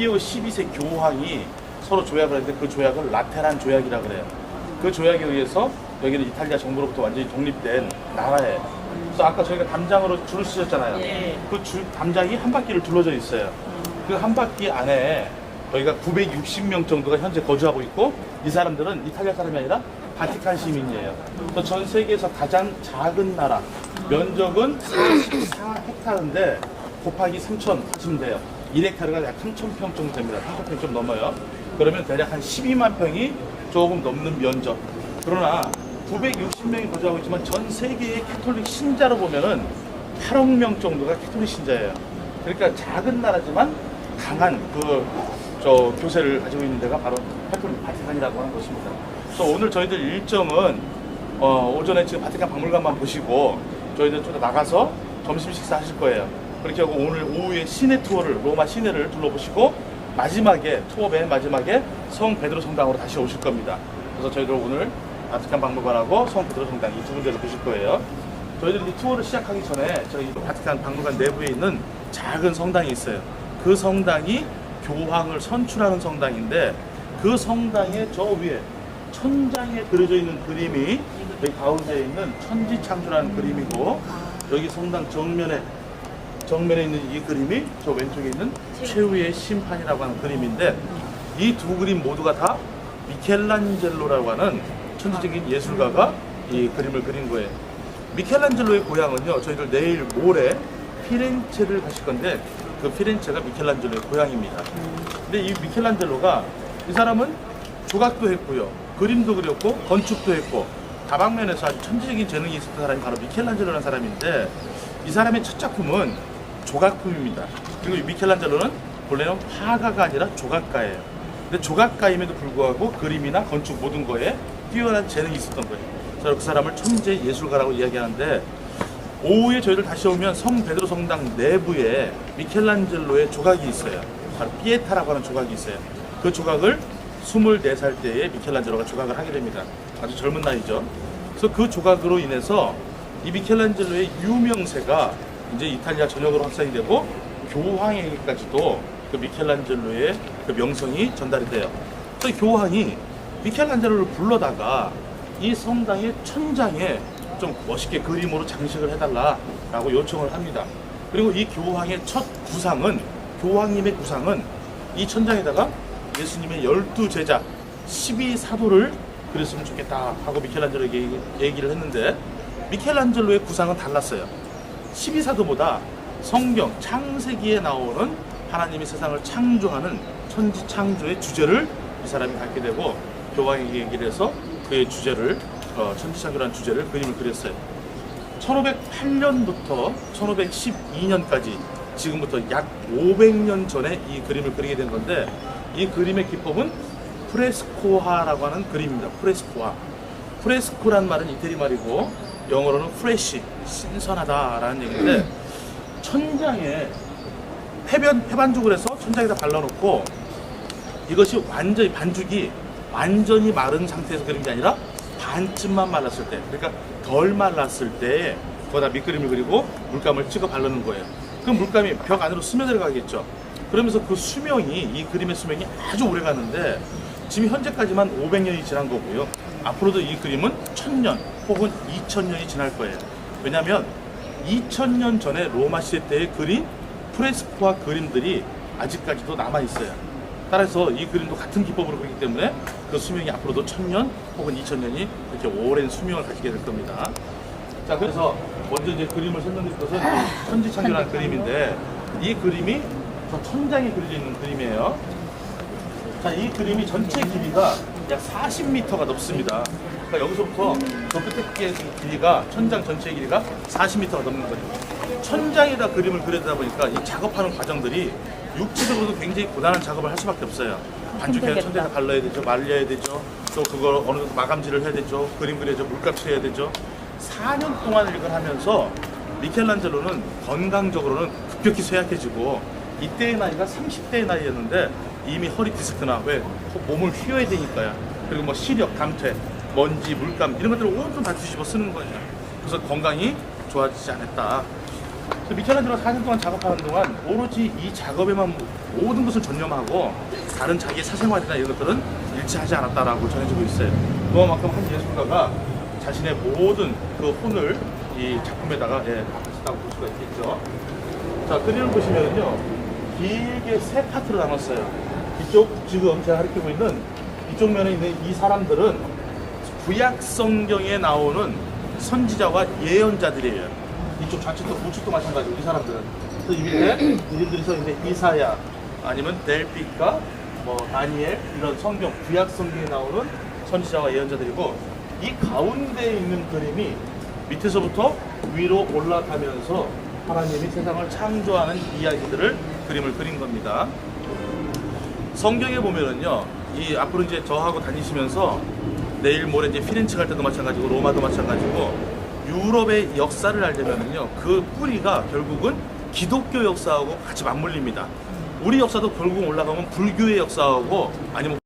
리오 12세 교황이 서로 조약을 했는데 그 조약을 라테란 조약이라 그래요. 그 조약에 의해서 여기는 이탈리아 정부로부터 완전히 독립된 나라예요. 그래서 아까 저희가 담장으로 줄을 쓰셨잖아요. 네. 그 담장이 한 바퀴를 둘러져 있어요. 그 한 바퀴 안에 저희가 960명 정도가 현재 거주하고 있고, 이 사람들은 이탈리아 사람이 아니라 바티칸 시민이에요. 그래서 전 세계에서 가장 작은 나라, 면적은 44헥타르인데 곱하기 3,000 하시면 돼요. 1헥타르가 약 3,000평 정도 됩니다. 3,000평 좀 넘어요. 그러면 대략 한 12만 평이 조금 넘는 면적. 그러나 960명이 거주하고 있지만 전 세계의 캐톨릭 신자로 보면은 8억 명 정도가 캐톨릭 신자예요. 그러니까 작은 나라지만 강한 교세를 가지고 있는 데가 바로 캐톨릭 바티칸이라고 하는 것입니다. 그래서 오늘 저희들 일정은 오전에 지금 바티칸 박물관만 보시고 저희들 좀 더 나가서 점심 식사 하실 거예요. 그렇게 하고 오늘 오후에 시내 투어를, 로마 시내를 둘러보시고 마지막에, 투어 맨 마지막에 성 베드로 성당으로 다시 오실 겁니다. 그래서 저희들 오늘 바티칸 박물관하고 성 베드로 성당 이 두 군데를 보실 거예요. 저희들이 이 투어를 시작하기 전에 저희 바티칸 박물관 내부에 있는 작은 성당이 있어요. 그 성당이 교황을 선출하는 성당인데, 그 성당의 저 위에 천장에 그려져 있는 그림이 여기 가운데 있는 천지창조라는 그림이고, 여기 성당 정면에 있는 이 그림이 저 왼쪽에 있는 최후의 심판이라고 하는 그림인데, 이 두 그림 모두가 다 미켈란젤로라고 하는 천재적인 예술가가 이 그림을 그린 거예요. 미켈란젤로의 고향은요, 저희들 내일 모레 피렌체를 가실 건데, 그 피렌체가 미켈란젤로의 고향입니다. 근데 이 미켈란젤로가, 이 사람은 조각도 했고요, 그림도 그렸고, 건축도 했고, 다방면에서 아주 천재적인 재능이 있었던 사람이 바로 미켈란젤로라는 사람인데, 이 사람의 첫 작품은 조각품입니다. 그리고 이 미켈란젤로는 본래는 화가가 아니라 조각가예요. 근데 조각가임에도 불구하고 그림이나 건축 모든 거에 뛰어난 재능이 있었던 거예요. 그래서 그 사람을 천재 예술가라고 이야기하는데, 오후에 저희들 다시 오면 성 베드로 성당 내부에 미켈란젤로의 조각이 있어요. 바로 피에타라고 하는 조각이 있어요. 그 조각을 24살 때에 미켈란젤로가 조각을 하게 됩니다. 아주 젊은 나이죠. 그래서 그 조각으로 인해서 이 미켈란젤로의 유명세가 이제 이탈리아 전역으로 확산이 되고, 교황에게까지도 그 미켈란젤로의 그 명성이 전달이 돼요. 그래서 교황이 미켈란젤로를 불러다가 이 성당의 천장에 좀 멋있게 그림으로 장식을 해달라라고 요청을 합니다. 그리고 이 교황의 첫 구상은, 교황님의 구상은 이 천장에다가 예수님의 12제자 12사도를 그렸으면 좋겠다 하고 미켈란젤로에게 얘기를 했는데, 미켈란젤로의 구상은 달랐어요. 12사도보다 성경 창세기에 나오는 하나님이 세상을 창조하는 천지창조의 주제를 이 사람이 갖게 되고, 교황에게 얘기를 해서 그의 주제를, 천지창조라는 주제를 그림을 그렸어요. 1508년부터 1512년까지 지금부터 약 500년 전에 이 그림을 그리게 된 건데, 이 그림의 기법은 프레스코화라고 하는 그림입니다. 프레스코화. 프레스코란 말은 이태리 말이고, 영어로는 프레시, 신선하다라는 얘기인데, 천장에 해반죽을 해서 천장에다 발라놓고, 이것이 완전히, 반죽이 완전히 마른 상태에서 그린 게 아니라 반쯤만 말랐을 때, 그러니까 덜 말랐을 때에 거기다 밑그림을 그리고 물감을 찍어 바르는 거예요. 그 물감이 벽 안으로 스며들어가겠죠. 그러면서 그 수명이, 이 그림의 수명이 아주 오래 갔는데, 지금 현재까지만 500년이 지난 거고요. 앞으로도 이 그림은 1000년 혹은 2000년이 지날 거예요. 왜냐하면 2000년 전에 로마 시대 때의 그린 프레스코와 그림들이 아직까지도 남아있어요. 따라서 이 그림도 같은 기법으로 그리기 때문에 그 수명이 앞으로도 1000년 혹은 2000년이 이렇게 오랜 수명을 가지게 될 겁니다. 자, 그래서 먼저 이제 그림을 설명드릴 것은 천지창조라는 그림인데, 이 그림이 저 천장에 그려져 있는 그림이에요. 자, 이 그림이 전체 길이가 약 40m가 넘습니다. 그러니까 여기서부터 저 끝에 길이가, 천장 전체 길이가 40m가 넘는 거죠. 천장에다 그림을 그리다 보니까 이 작업하는 과정들이 육체적으로도 굉장히 고단한 작업을 할 수밖에 없어요. 반죽해서 천장에 발라야 되죠, 말려야 되죠, 또 그걸 어느 정도 마감질을 해야 되죠, 그림 그려야죠, 물감 칠해야 되죠. 4년 동안 이걸 하면서 미켈란젤로는 건강적으로는 급격히 쇠약해지고, 이때의 나이가 30대의 나이였는데 이미 허리 디스크나, 왜 몸을 휘어야 되니까요. 그리고 뭐 시력, 감퇴, 먼지, 물감 이런 것들을 온통 다 뒤집어 쓰는 거예요. 그래서 건강이 좋아지지 않았다. 그래서 미켈란젤로가 4년 동안 작업하는 동안 오로지 이 작업에만 모든 것을 전념하고 다른 자기의 사생활이나 이런 것들은 일치하지 않았다라고 전해지고 있어요. 그만큼 한 예술가가 자신의 모든 그 혼을 이 작품에다가 바쳤다고 볼 수가 있겠죠. 자, 그림을 보시면요, 길게 세 파트로 나눴어요. 이쪽 지금 제가 가리키고 있는 이쪽 면에 있는 이 사람들은 구약 성경에 나오는 선지자와 예언자들이에요. 이쪽 좌측도 우측도 마찬가지고 이 사람들은. 그래서 이 밑에 이들이서 이제 이사야 아니면 델피카, 뭐 다니엘 이런 성경 구약 성경에 나오는 선지자와 예언자들이고, 이 가운데 있는 그림이 밑에서부터 위로 올라가면서 하나님이 세상을 창조하는 이야기들을 그림을 그린 겁니다. 성경에 보면은요, 이 앞으로 이제 저하고 다니시면서 내일 모레 이제 피렌체 갈 때도 마찬가지고 로마도 마찬가지고 유럽의 역사를 알려면은요, 그 뿌리가 결국은 기독교 역사하고 같이 맞물립니다. 우리 역사도 결국 올라가면 불교의 역사하고 아니면